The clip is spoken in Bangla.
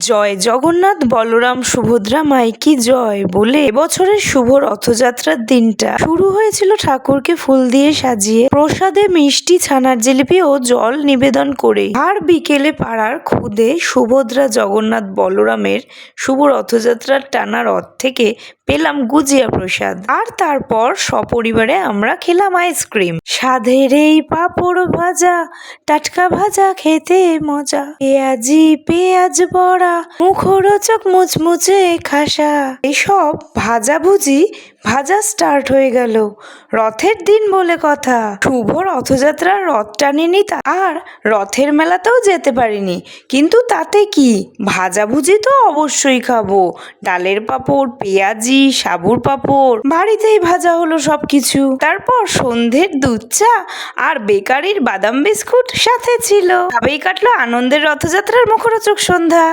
জয় জগন্নাথ বলরাম সুভদ্রা মাইকি জয় বলে এবছরের শুভ রথযাত্রার দিনটা শুরু হয়েছিল ঠাকুরকে ফুল দিয়ে সাজিয়ে প্রসাদে মিষ্টি, ছানার জিলিপি ও জল নিবেদন করে। আর বিকেলে পাড়ার খুদে সুভদ্রা জগন্নাথ বলরামের শুভ রথযাত্রার টানা রথ থেকে পেলাম গুজিয়া প্রসাদ। আর তারপর সপরিবারে আমরা খেলাম আইসক্রিম। স্বাদের এই পাঁপড় ভাজা, টাটকা ভাজা খেতে মজা, পেঁয়াজি পেঁয়াজ বড়া, মুখরোচক মুচমুচে খাসা। এসব ভাজাভুজি ভাজা স্টার্ট হয়ে গেল। রথের দিন বলে কথা, শুভ রথযাত্রার রথ টানিনি আর রথের মেলাতেও যেতে পারিনি, কিন্তু তাতে কি, ভাজাভুজি তো অবশ্যই খাবো। ডালের পাঁপড়, পেঁয়াজি, সাবুর পাঁপড়, বাড়িতেই ভাজা হলো সবকিছু। তারপর সন্ধ্যের দুধ চা আর বেকারির বাদাম বিস্কুট সাথে ছিল। ভাবেই কাটলো আনন্দের রথযাত্রার মুখরোচক সন্ধ্যা।